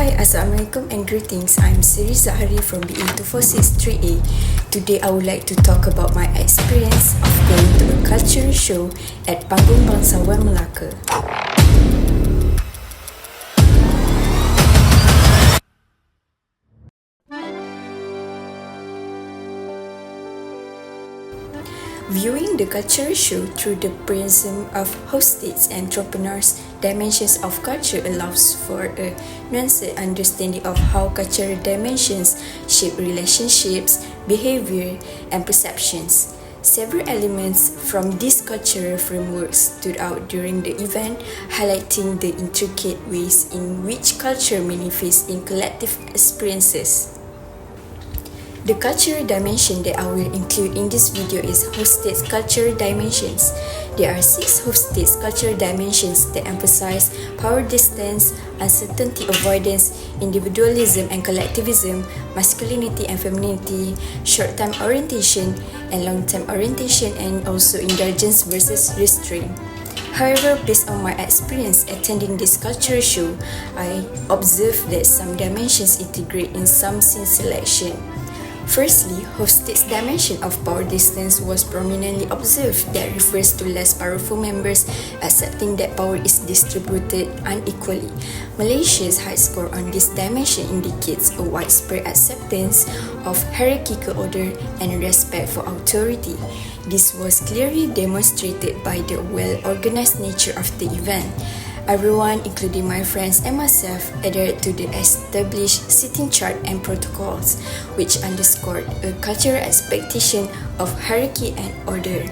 Hi, Assalamualaikum and greetings. I'm Seri Zahari from BE2463A. Today I would like to talk about my experience of going to a cultural show at Panggung Bangsawan, Melaka. Viewing the cultural show through the prism of hostess and entrepreneurs, dimensions of culture allows for a nuanced understanding of how cultural dimensions shape relationships, behavior, and perceptions. Several elements from this cultural framework stood out during the event, highlighting the intricate ways in which culture manifests in collective experiences. The cultural dimension that I will include in this video is hostess cultural dimensions. There are 6 hostess cultural dimensions that emphasize power distance, uncertainty avoidance, individualism and collectivism, masculinity and femininity, short-term orientation and long-term orientation, and also indulgence versus restraint. However, based on my experience attending this cultural show, I observed that some dimensions integrate in some scene selection. Firstly, hostess dimension of power distance was prominently observed that refers to less powerful members accepting that power is distributed unequally. Malaysia's high score on this dimension indicates a widespread acceptance of hierarchical order and respect for authority. This was clearly demonstrated by the well-organized nature of the event. Everyone, including my friends and myself, adhered to the established seating chart and protocols, which underscored a cultural expectation of hierarchy and order.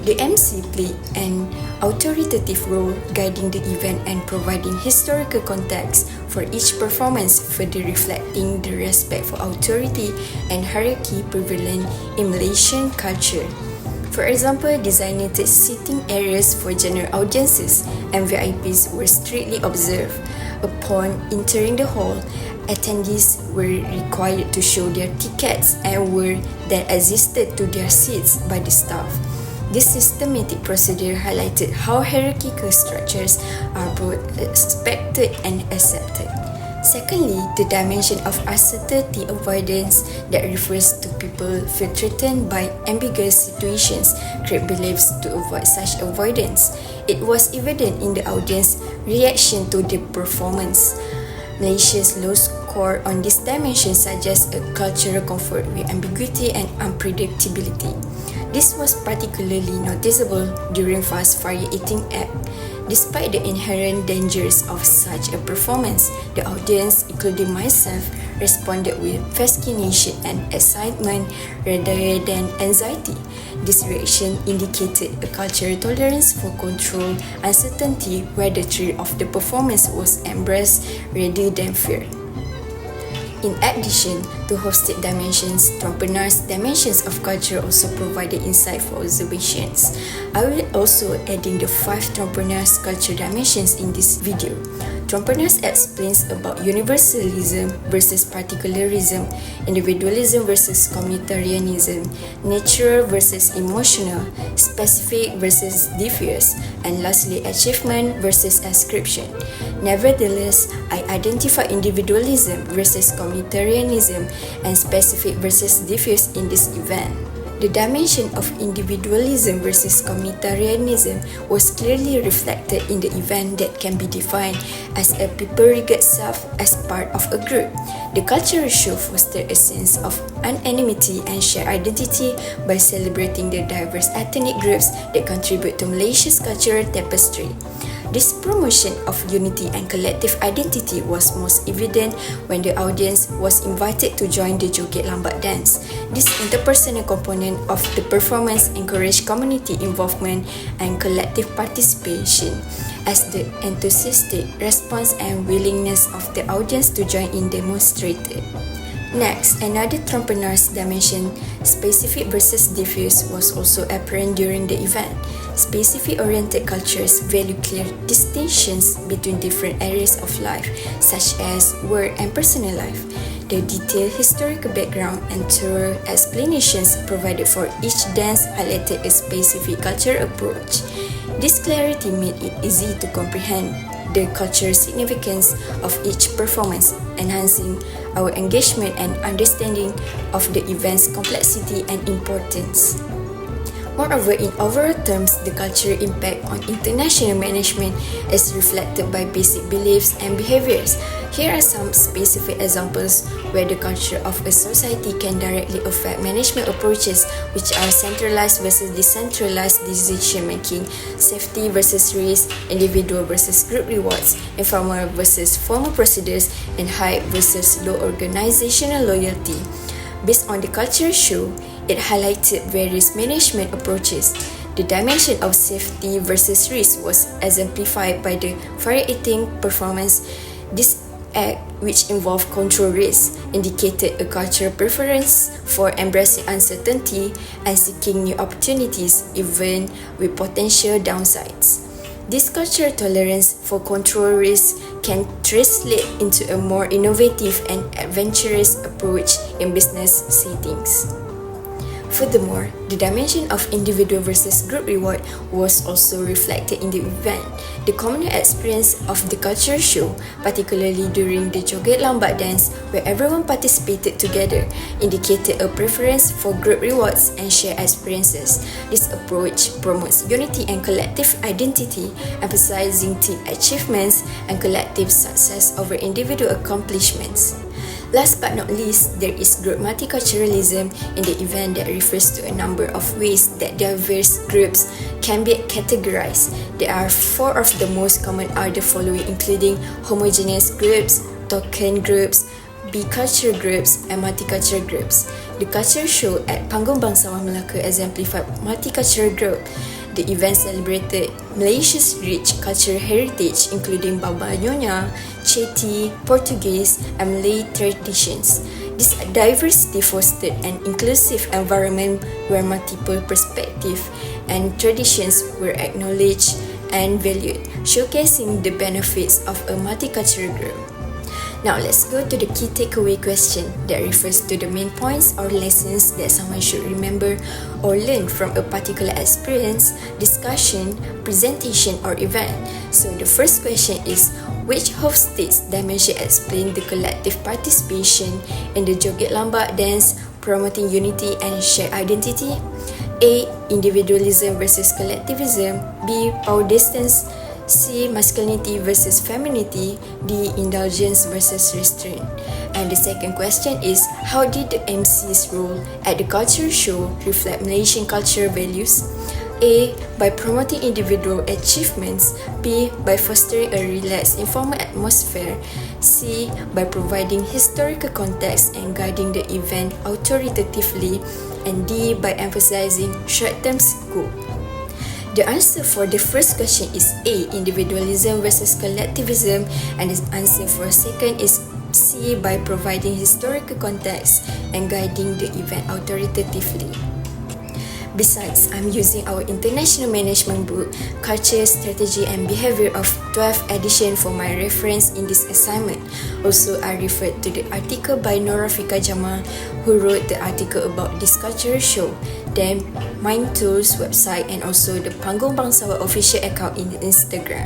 The MC played an authoritative role guiding the event and providing historical context for each performance, further reflecting the respect for authority and hierarchy prevalent in Malaysian culture. For example, designated seating areas for general audiences and VIPs were strictly observed. Upon entering the hall, attendees were required to show their tickets and were then assisted to their seats by the staff. This systematic procedure highlighted how hierarchical structures are both respected and accepted. Secondly, the dimension of uncertainty avoidance that refers to people feel threatened by ambiguous situations create beliefs to avoid such avoidance. It was evident in the audience reaction to the performance. Malaysia's low score on this dimension suggests a cultural comfort with ambiguity and unpredictability. This was particularly noticeable during fast fire eating act. Despite the inherent dangers of such a performance, the audience, including myself, responded with fascination and excitement rather than anxiety. This reaction indicated a cultural tolerance for control, uncertainty, where the thrill of the performance was embraced rather than feared. In addition to hosted dimensions, entrepreneurs' dimensions of culture also provided insightful observations. I will also adding the 5 entrepreneurs' culture dimensions in this video. Entrepreneurs explains about universalism versus particularism, individualism versus communitarianism, natural versus emotional, specific versus diffuse, and lastly achievement versus ascription. Nevertheless, I identify individualism versus communitarianism and specific versus diffuse in this event. The dimension of individualism versus communitarianism was clearly reflected in the event that can be defined as a people regard self as part of a group. The cultural show fostered a sense of anonymity and shared identity by celebrating the diverse ethnic groups that contribute to Malaysia's cultural tapestry. This promotion of unity and collective identity was most evident when the audience was invited to join the Joget Lambat dance. This interpersonal component of the performance encouraged community involvement and collective participation, as the enthusiastic response and willingness of the audience to join in demonstrated. Next, another entrepreneur's dimension, specific versus diffuse, was also apparent during the event. Specific-oriented cultures value clear distinctions between different areas of life, such as work and personal life. The detailed historical background and thorough explanations provided for each dance highlighted a specific cultural approach. This clarity made it easy to comprehend the cultural significance of each performance, enhancing our engagement and understanding of the event's complexity and importance. Moreover, in overall terms, the cultural impact on international management is reflected by basic beliefs and behaviors. Here are some specific examples where the culture of a society can directly affect management approaches, which are centralized versus decentralized decision making, safety versus risk, individual versus group rewards, informal versus formal procedures, and high versus low organizational loyalty. Based on the culture show, it highlighted various management approaches. The dimension of safety versus risk was exemplified by the variating performance. This act, which involved control risk, indicated a cultural preference for embracing uncertainty and seeking new opportunities, even with potential downsides. This cultural tolerance for control risk can translate into a more innovative and adventurous approach in business settings. Furthermore, the dimension of individual versus group reward was also reflected in the event. The communal experience of the culture show, particularly during the Joget Lambat dance, where everyone participated together, indicated a preference for group rewards and shared experiences. This approach promotes unity and collective identity, emphasizing team achievements and collective success over individual accomplishments. Last but not least, there is group multiculturalism in the event that refers to a number of ways that diverse groups can be categorized. There are 4 of the most common are the following, including homogeneous groups, token groups, bicultural groups, and multicultural groups. The culture show at Panggung Bangsawan Melaka exemplified multicultural group. The event celebrated Malaysia's rich cultural heritage, including Baba Nyonya, Chetty, Portuguese, and Malay traditions. This diversity fostered an inclusive environment where multiple perspectives and traditions were acknowledged and valued, showcasing the benefits of a multicultural group. Now let's go to the key takeaway question that refers to the main points or lessons that someone should remember or learn from a particular experience, discussion, presentation, or event. So the first question is, which host states dimension explain the collective participation in the Joget Lambat dance, promoting unity and shared identity? A. Individualism versus collectivism. B. Power distance. C. Masculinity versus femininity. D. Indulgence versus restraint. And the second question is, how did the MC's role at the culture show reflect Malaysian cultural values? A. By promoting individual achievements. B. By fostering a relaxed, informal atmosphere. C. By providing historical context and guiding the event authoritatively. And D. By emphasizing short-term scope. The answer for the first question is A. Individualism versus collectivism, and the answer for second is C. By providing historical context and guiding the event authoritatively. Besides, I'm using our International Management book, Culture, Strategy and Behavior of 12th edition for my reference in this assignment. Also, I referred to the article by Norafika Jamal, who wrote the article about this cultural show, then Mind Tools website, and also the Panggung Bangsawan official account in Instagram.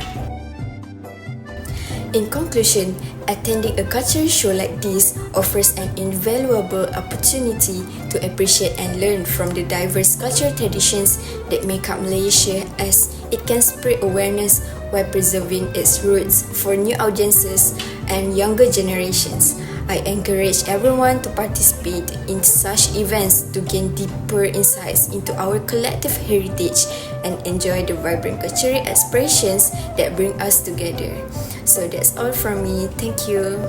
In conclusion, attending a cultural show like this offers an invaluable opportunity to appreciate and learn from the diverse cultural traditions that make up Malaysia, as it can spread awareness while preserving its roots for new audiences and younger generations. I encourage everyone to participate in such events to gain deeper insights into our collective heritage and enjoy the vibrant cultural expressions that bring us together. So that's all from me. Thank you.